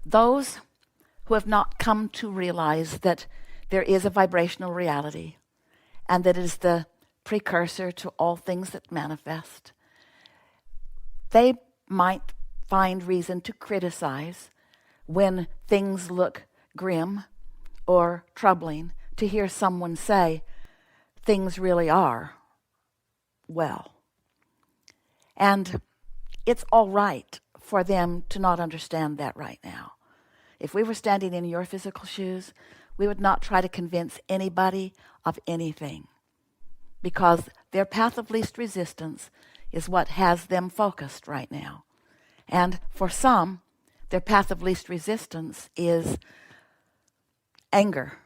those who have not come to realize that there is a vibrational reality and that it is the precursor to all things that manifest, they might find reason to criticize when things look grim or troubling, to hear someone say things really are well. And it's all right for them to not understand that right now. If we were standing in your physical shoes, we would not try to convince anybody of anything, because their path of least resistance is what has them focused right now. And for some, their path of least resistance is anger,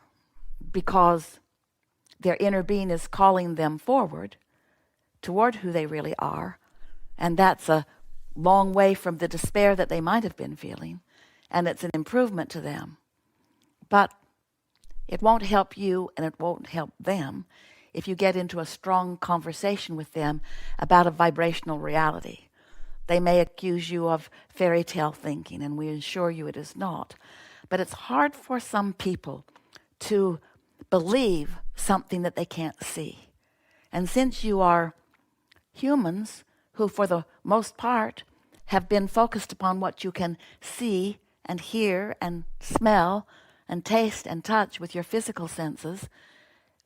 because their inner being is calling them forward toward who they really are. And that's a long way from the despair that they might have been feeling. And it's an improvement to them. But it won't help you and it won't help them if you get into a strong conversation with them about a vibrational reality. They may accuse you of fairy tale thinking, and we assure you it is not. But it's hard for some people to believe something that they can't see. And since you are humans who, for the most part, have been focused upon what you can see and hear and smell and taste and touch with your physical senses,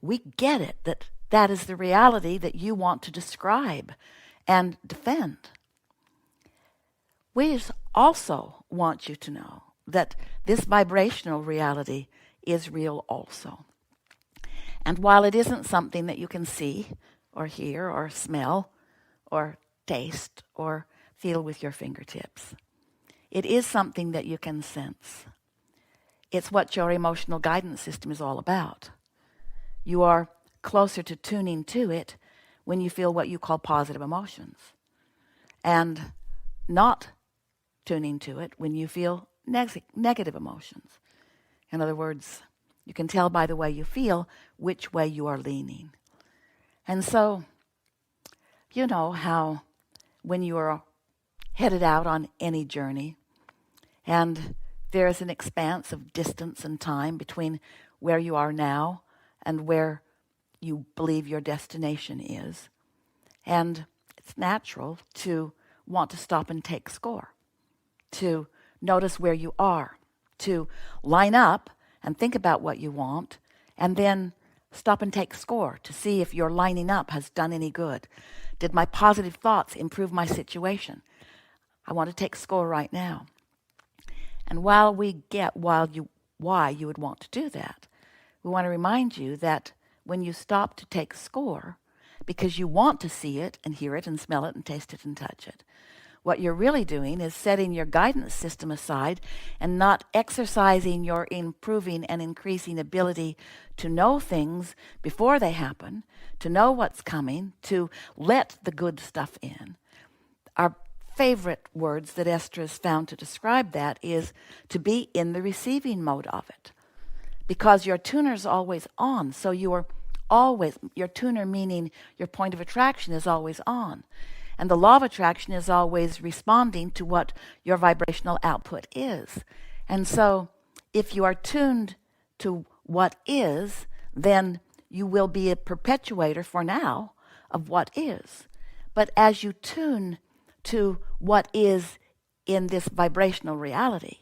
we get it that that is the reality that you want to describe and defend. We also want you to know that this vibrational reality is real also. And while it isn't something that you can see or hear or smell or taste or feel with your fingertips, it is something that you can sense. It's what your emotional guidance system is all about. You are closer to tuning to it when you feel what you call positive emotions, and not tuning to it when you feel negative emotions. In other words, you can tell by the way you feel which way you are leaning. And so, you know how when you are headed out on any journey and there is an expanse of distance and time between where you are now and where you believe your destination is, and it's natural to want to stop and take score, to notice where you are, to line up and think about what you want, and then stop and take score to see if your lining up has done any good. Did my positive thoughts improve my situation? I want to take score right now. And while we get why you would want to do that, we want to remind you that when you stop to take score, because you want to see it and hear it and smell it and taste it and touch it, what you're really doing is setting your guidance system aside and not exercising your improving and increasing ability to know things before they happen, to know what's coming, to let the good stuff in. Our favorite words that Esther has found to describe that is to be in the receiving mode of it. Because your tuner's always on, so you are always, your tuner meaning your point of attraction is always on. And the law of attraction is always responding to what your vibrational output is. And so if you are tuned to what is, then you will be a perpetuator for now of what is. But as you tune to what is in this vibrational reality,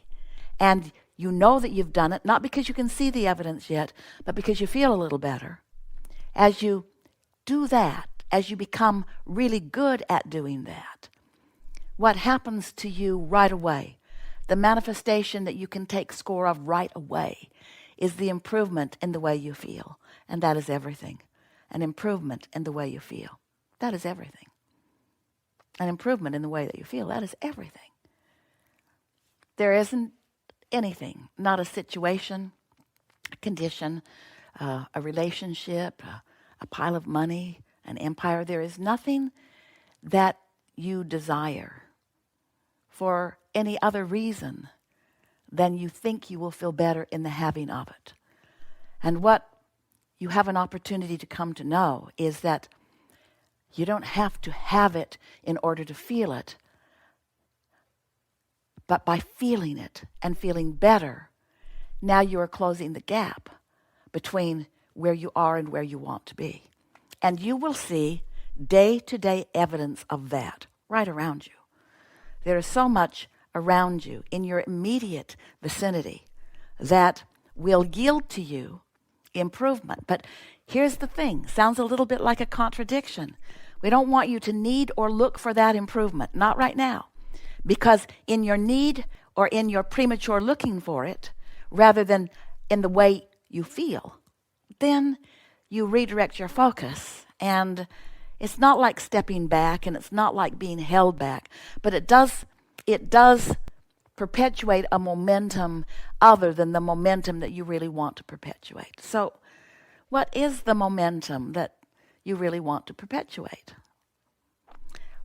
and you know that you've done it, not because you can see the evidence yet, but because you feel a little better, as you do that, as you become really good at doing that, what happens to you right away, the manifestation that you can take score of right away, is the improvement in the way you feel. And that is everything. An improvement in the way you feel. That is everything. An improvement in the way that you feel. That is everything. There isn't anything, not a situation, a condition, a relationship, a pile of money, an empire. There is nothing that you desire for any other reason than you think you will feel better in the having of it. And what you have an opportunity to come to know is that you don't have to have it in order to feel it. But by feeling it and feeling better, now you are closing the gap between where you are and where you want to be. And you will see day-to-day evidence of that right around you. There is so much around you in your immediate vicinity that will yield to you improvement. But here's the thing, sounds a little bit like a contradiction. We don't want you to need or look for that improvement, not right now. Because in your need or in your premature looking for it, rather than in the way you feel, then you redirect your focus. And it's not like stepping back, and it's not like being held back, but it does perpetuate a momentum other than the momentum that you really want to perpetuate. So what is the momentum that you really want to perpetuate?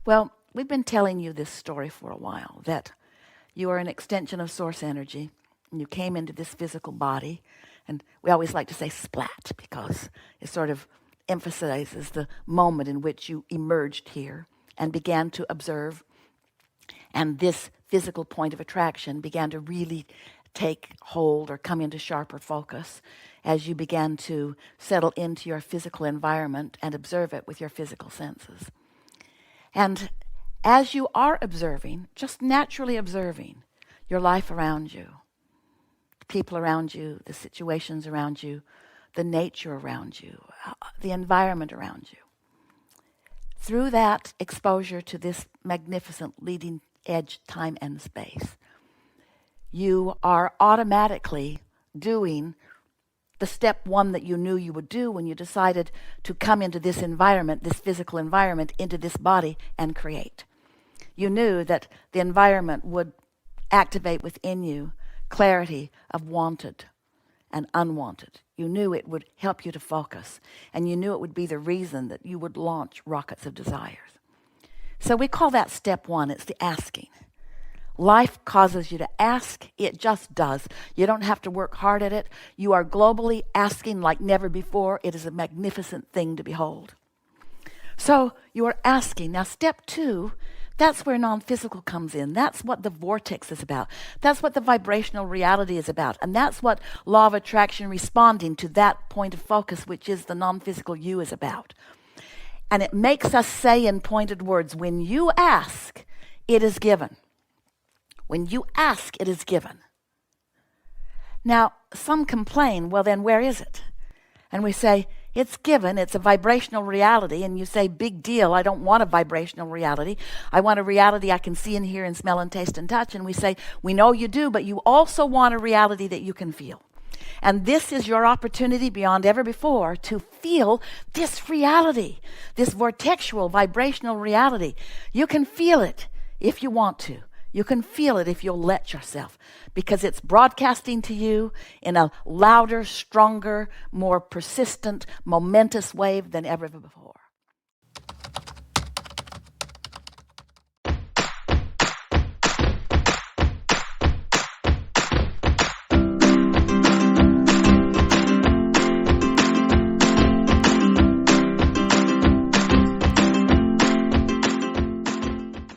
Well, we've been telling you this story for a while, that you are an extension of source energy, and you came into this physical body, and we always like to say splat because it sort of emphasizes the moment in which you emerged here and began to observe, and this physical point of attraction began to really take hold or come into sharper focus as you began to settle into your physical environment and observe it with your physical senses. And as you are observing, just naturally observing your life around you, the people around you, the situations around you, the nature around you, the environment around you, through that exposure to this magnificent leading edge time and space, you are automatically doing the step one that you knew you would do when you decided to come into this environment, this physical environment, into this body and create. You knew that the environment would activate within you clarity of wanted and unwanted. You knew it would help you to focus, and you knew it would be the reason that you would launch rockets of desires. So we call that step one. It's the asking. Life causes you to ask. It just does. You don't have to work hard at it. You are globally asking like never before. It is a magnificent thing to behold. So you are asking. Now step two, that's where non-physical comes in. That's what the vortex is about. That's what the vibrational reality is about. And that's what law of attraction responding to that point of focus, which is the non-physical you, is about. And it makes us say in pointed words, when you ask, it is given. When you ask, it is given. Now, some complain, well, then where is it? And we say, it's given, it's a vibrational reality. And you say, big deal, I don't want a vibrational reality. I want a reality I can see and hear and smell and taste and touch. And we say, we know you do, but you also want a reality that you can feel. And this is your opportunity beyond ever before to feel this reality, this vortexual vibrational reality. You can feel it if you want to. You can feel it if you'll let yourself, because it's broadcasting to you in a louder, stronger, more persistent, momentous wave than ever before.